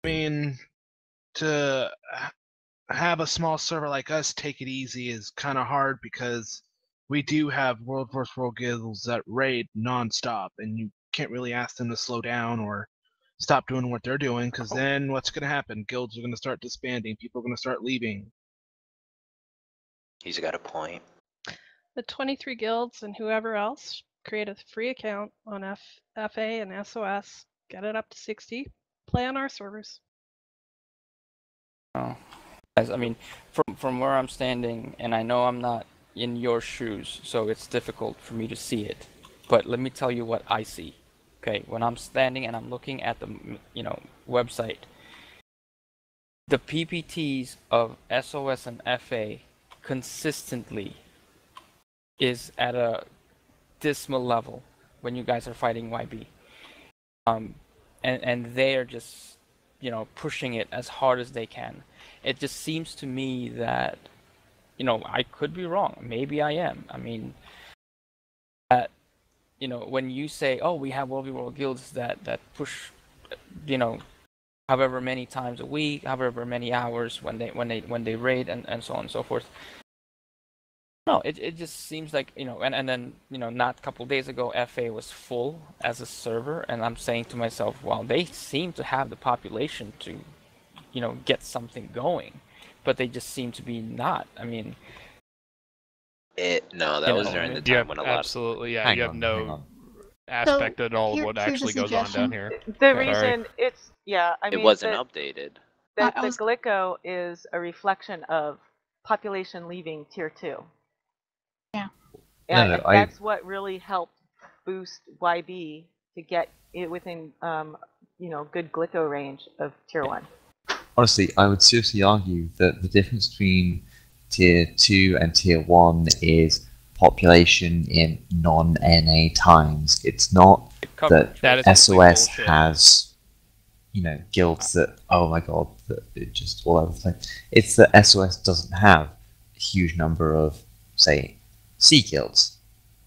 mean, to have a small server like us take it easy is kind of hard because we do have World vs. World guilds that raid nonstop, and you can't really ask them to slow down or stop doing what they're doing, because then what's going to happen? Guilds are going to start disbanding. People are going to start leaving. He's got a point. The 23 guilds and whoever else create a free account on FA and SOS, get it up to 60, play on our servers. Oh. I mean, from where I'm standing, and I know I'm not in your shoes, so it's difficult for me to see it. But let me tell you what I see. Okay, when I'm standing and I'm looking at the website, the PPTs of SOS and FA consistently is at a dismal level when you guys are fighting YB. And they are just pushing it as hard as they can. It just seems to me that, I could be wrong. Maybe I am. I mean, that, when you say, oh, we have World v. World guilds that push, however many times a week, however many hours when they raid and so on and so forth. No, it just seems like, and then, not a couple days ago, FA was full as a server, and I'm saying to myself, well, they seem to have the population to, get something going, but they just seem to be not. I mean, no, that was during the time when a lot. Absolutely, yeah. You have no aspect at all of what actually goes on down here. The reason it's I mean, it wasn't updated. The Glico is a reflection of population leaving tier 2. Yeah. And that's what really helped boost YB to get it within, good Glico range of tier 1. Honestly, I would seriously argue that the difference between tier 2 and tier 1 is population in non-NA times. It's not that SOS has, guilds that, oh my god, that it just all over the place. It's that SOS doesn't have a huge number of, say, C guilds,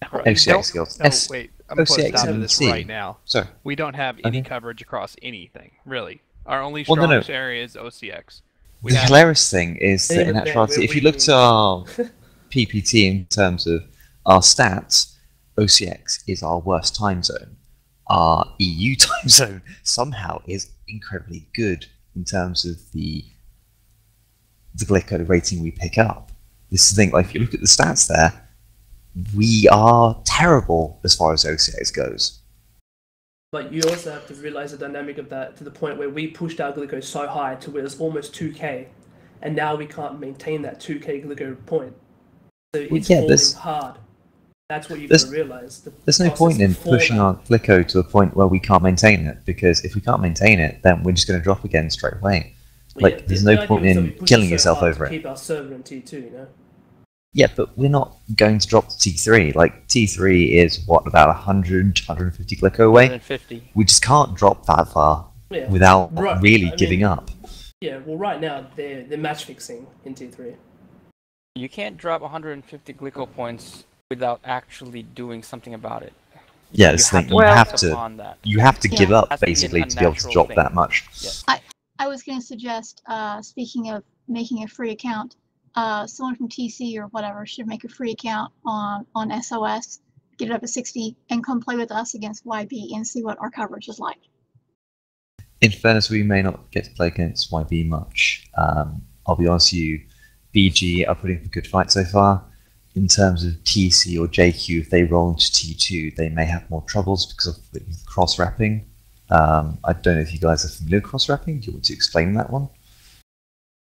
OCX guilds. No, wait, I'm going to put a stop to this C. right now. Sorry. We don't have any coverage across anything, really. Our only strongest area is OCX. The hilarious thing is that in actuality, if you look to our PPT in terms of our stats, OCX is our worst time zone. Our EU time zone somehow is incredibly good in terms of the Glico rating we pick up. This is the thing, like if you look at the stats there, we are terrible as far as OCX goes. But you also have to realize the dynamic of that to the point where we pushed our Glico so high to where it's almost 2k, and now we can't maintain that 2k Glico point. So it's falling hard. That's what you've got to realize. There's no point in pushing our Glico to a point where we can't maintain it, because if we can't maintain it, then we're just going to drop again straight away. Like, there's no point in killing yourself over it. Keep our server in T2, Yeah, but we're not going to drop to T3. Like, T3 is, what, about 100, 150 Glico away? 150. We just can't drop that far without really giving up. Yeah, well, right now, they're match fixing in T3. You can't drop 150 Glico points without actually doing something about it. Yeah, you have to give up, basically, to be able to drop that much. Yes. I was going to suggest, speaking of making a free account, someone from TC or whatever should make a free account on SOS, get it up to 60, and come play with us against YB and see what our coverage is like. In fairness, we may not get to play against YB much. I'll be honest with you, BG are putting up a good fight so far. In terms of TC or JQ, if they roll into T2, they may have more troubles because of the cross-wrapping. I don't know if you guys are familiar with cross-wrapping. Do you want to explain that one?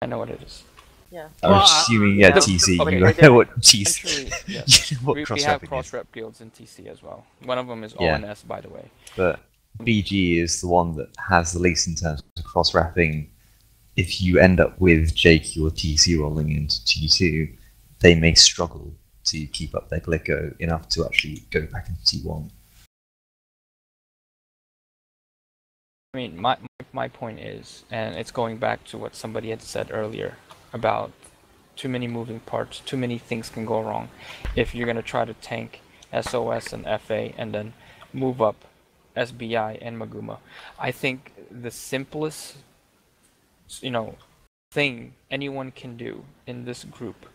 I know what it is. Yeah. I'm assuming, TC, you know what TC... Yes. You know what we have cross-rep guilds in TC as well. One of them is ONS, by the way. But BG is the one that has the least in terms of cross-wrapping. If you end up with JQ or TC rolling into T2, they may struggle to keep up their Glico enough to actually go back into T1. I mean, my point is, and it's going back to what somebody had said earlier about too many moving parts, too many things can go wrong. If you're going to try to tank SOS and FA and then move up SBI and Maguma, I think the simplest thing anyone can do in this group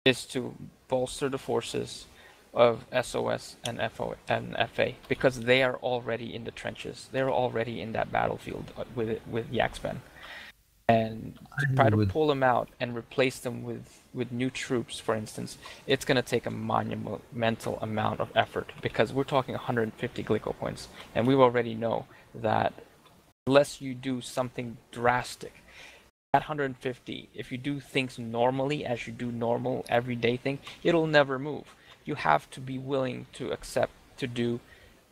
is to bolster the forces of SOS and FA, because they are already in the trenches. They're already in that battlefield with Yaxpen. And to try to pull them out and replace them with new troops, for instance, it's going to take a monumental amount of effort, because we're talking 150 Glico points, and we already know that unless you do something drastic, at 150, if you do things normally as you do normal everyday thing, it'll never move. You have to be willing to accept to do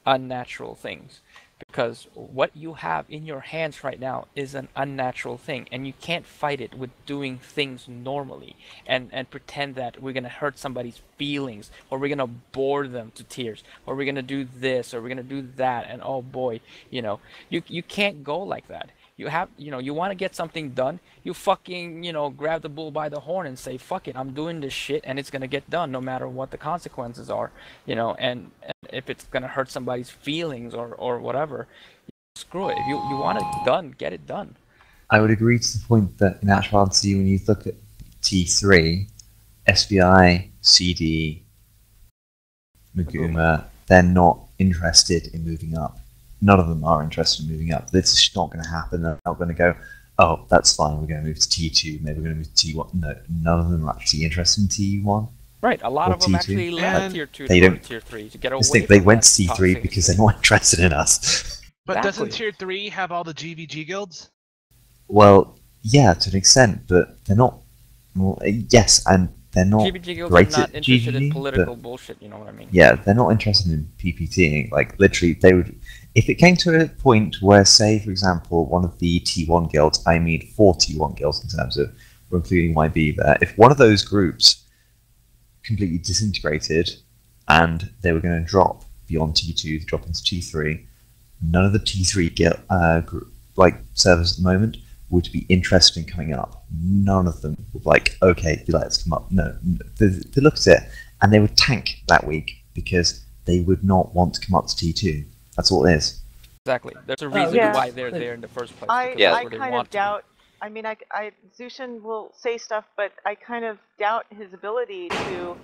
unnatural things, because what you have in your hands right now is an unnatural thing, and you can't fight it with doing things normally and pretend that we're going to hurt somebody's feelings, or we're going to bore them to tears, or we're going to do this, or we're going to do that, and oh boy, you can't go like that. You have, you want to get something done, you fucking, grab the bull by the horn and say, fuck it, I'm doing this shit and it's going to get done no matter what the consequences are, and if it's going to hurt somebody's feelings or whatever, screw it. If you want it done, get it done. I would agree to the point that in actuality, when you look at T3, SBI, CD, Maguma, they're not interested in moving up. None of them are interested in moving up. This is not going to happen. They're not going to go, oh, that's fine, we're going to move to T2, maybe we're going to move to T1. No, none of them are actually interested in T1. Right, a lot of them T2. actually left Tier 2 to go to Tier 3 to get away from they went to that T3 toxic because they're not interested in us. But Exactly. doesn't Tier 3 have all the GVG guilds? Well, yeah, to an extent, but they're not... Well, yes, and they're not GVG guilds great are not at interested in GVG, political but bullshit, you know what I mean? yeah, they're not interested in PPTing. Like, literally, they would... If it came to a point where, say, for example, one of the T1 guilds, I mean 4 T1 guilds in terms of, we're including YB there, if one of those groups completely disintegrated and they were going to drop beyond T2, drop into T3, none of the T3 servers at the moment would be interested in coming up. None of them would like, okay, let's come up. No, they looked at it and they would tank that week because they would not want to come up to T2. That's all it is. Exactly. There's a reason why they're there in the first place. I that's kind of doubt. I mean, Zushin will say stuff, but I kind of doubt his ability to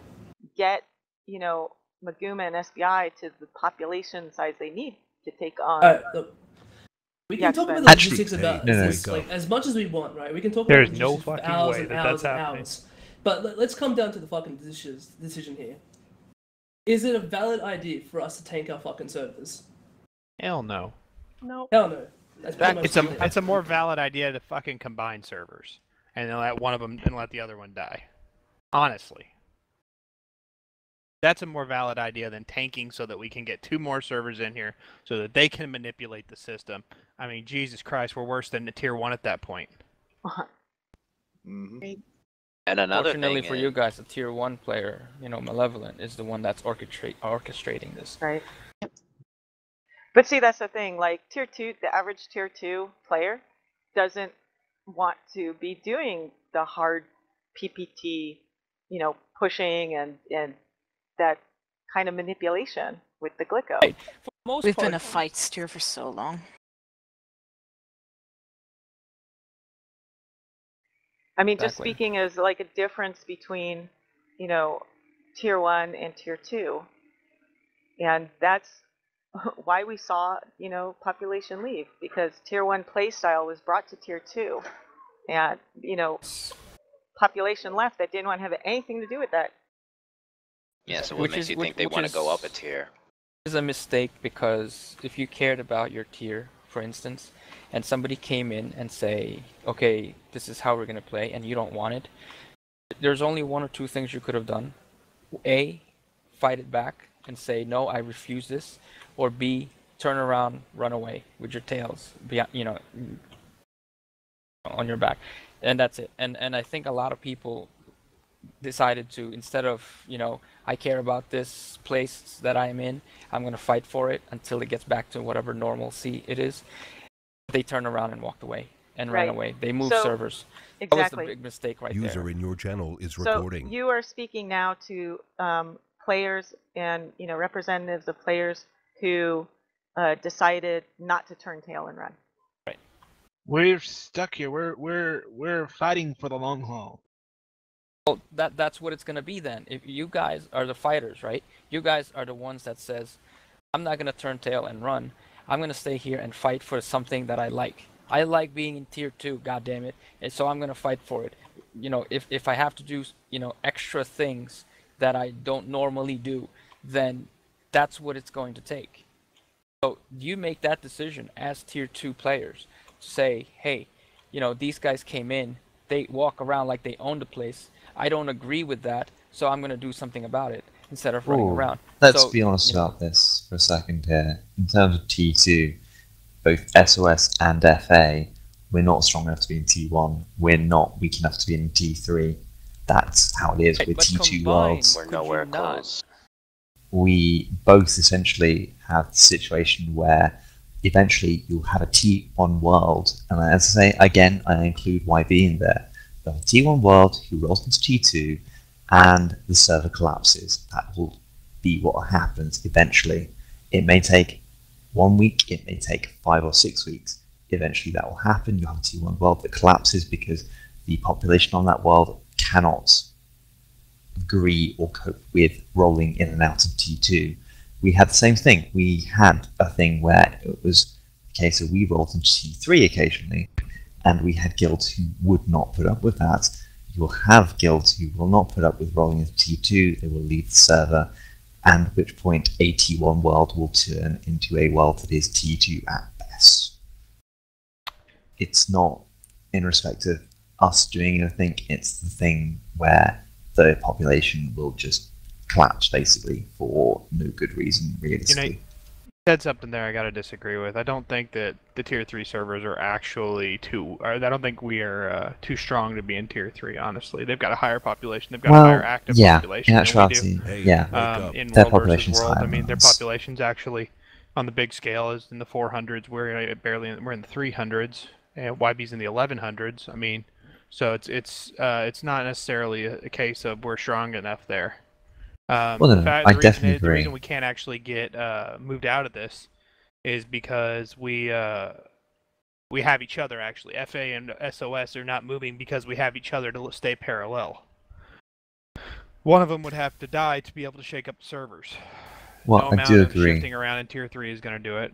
get, Maguma and SBI to the population size they need to take on. Look, we can talk about the logistics about this like, as much as we want, right? We can talk about no for fucking hours way and that hours that's and happening. hours. But let's come down to the fucking decision here. Is it a valid idea for us to tank our fucking servers? Hell no. No. Hell no. That's It's a more valid idea to fucking combine servers and then let one of them and let the other one die. Honestly. That's a more valid idea than tanking so that we can get 2 more servers in here so that they can manipulate the system. I mean, Jesus Christ, we're worse than the Tier 1 at that point. Mm-hmm. And another Fortunately thing for you guys, the Tier 1 player, Malevolent, is the one that's orchestrating this. Right. But see, that's the thing. Like Tier 2, the average Tier 2 player doesn't want to be doing the hard PPT, pushing and that kind of manipulation with the Glico. Right. We've been a fight steer for so long. I mean, just speaking as like a difference between, Tier 1 and Tier 2. And that's why we saw, population leave, because Tier 1 playstyle was brought to Tier 2. And, population left that didn't want to have anything to do with that. Yeah, so what makes you think they want to go up a tier? Is a mistake, because if you cared about your tier, for instance, and somebody came in and say, okay, this is how we're going to play, and you don't want it, there's only 1 or 2 things you could have done. A, fight it back and say, no, I refuse this. Or B, turn around, run away with your tails, on your back. And that's it. And I think a lot of people decided to, instead of, I care about this place that I'm in, I'm going to fight for it until it gets back to whatever normalcy it is. They turn around and walked away and ran away. They moved servers. Exactly. That was the big mistake right there. User in your channel is recording. So you are speaking now to players and representatives of players who decided not to turn tail and run. Right. We're stuck here. We're fighting for the long haul. Well, that's what it's gonna be then. If you guys are the fighters, right? You guys are the ones that says, I'm not gonna turn tail and run. I'm gonna stay here and fight for something that I like. I like being in tier 2, god damn it, and so I'm gonna fight for it. You know, if I have to do, you know, extra things that I don't normally do, then that's what it's going to take. So you make that decision as tier 2 players to say, hey, you know, these guys came in, they walk around like they own the place. I don't agree with that, so I'm gonna do something about it instead of running around. Let's be honest about this for a second here. In terms of T2, both SOS and FA, we're not strong enough to be in T1. We're not weak enough to be in T3. That's how it is with T2 worlds. We're nowhere close. We both essentially have the situation where eventually you'll have a T1 world, and as I say, again, I include YB in there. You'll have a T1 world who rolls into T2, and the server collapses. That will be what happens eventually. It may take 1 week, it may take 5 or 6 weeks. Eventually that will happen. You have a T1 world that collapses because the population on that world cannot agree or cope with rolling in and out of T2. We had the same thing. We had a thing where it was the case of we rolled into T3 occasionally, and we had guilds who would not put up with that. You will have guilds who will not put up with rolling into T2, they will leave the server, and at which point a T1 world will turn into a world that is T2 at best. It's not in respect of us doing anything, it's the thing where the population will just collapse basically for no good reason, realistically. You said something there I gotta disagree with. I don't think that the tier 3 servers are actually I don't think we are too strong to be in tier 3, honestly. They've got a higher population, they've got a higher active population than we do. In their World population's versus World, higher I mean, their than us. population's actually on the big scale is in the 400s. We're in the 300s, and YB's in the 1100s. I mean, so it's not necessarily a case of we're strong enough there. Well, no, I definitely agree. The reason we can't actually get moved out of this is because we have each other, actually. FA and SOS are not moving because we have each other to stay parallel. One of them would have to die to be able to shake up the servers. Well, no I do amount of agree. Shifting around in tier 3 is going to do it.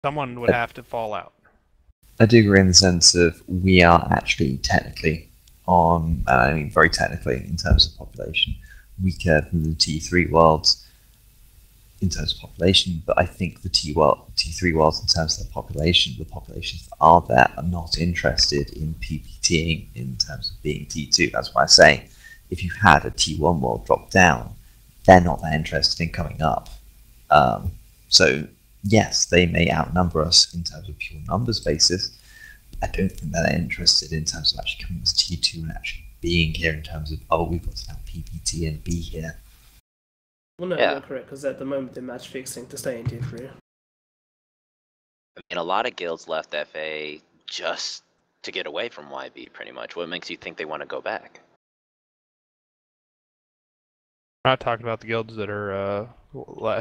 Someone would have to fall out. I do agree in the sense of we are actually technically on, I mean very technically in terms of population, weaker than the T3 worlds in terms of population, but I think the T3 worlds in terms of their population, the populations that are there are not interested in PPTing in terms of being T2. That's why I say if you had a T1 world drop down, they're not that interested in coming up. So yes, they may outnumber us in terms of pure numbers basis. I don't think they're interested in terms of actually coming as T2 and actually being here in terms of, oh, we've got to now PPT and be here. Well, no, you're correct, because at the moment they're match fixing to stay in tier 3. I mean, a lot of guilds left FA just to get away from YB, pretty much. What makes you think they want to go back? I'm not talking about the guilds that are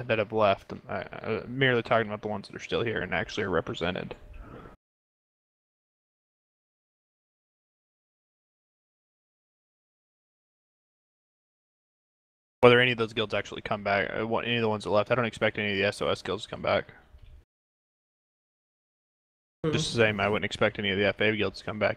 that have left. I'm merely talking about the ones that are still here and actually are represented. Whether any of those guilds actually come back, any of the ones that left, I don't expect any of the SOS guilds to come back. Just the same, I wouldn't expect any of the FA guilds to come back.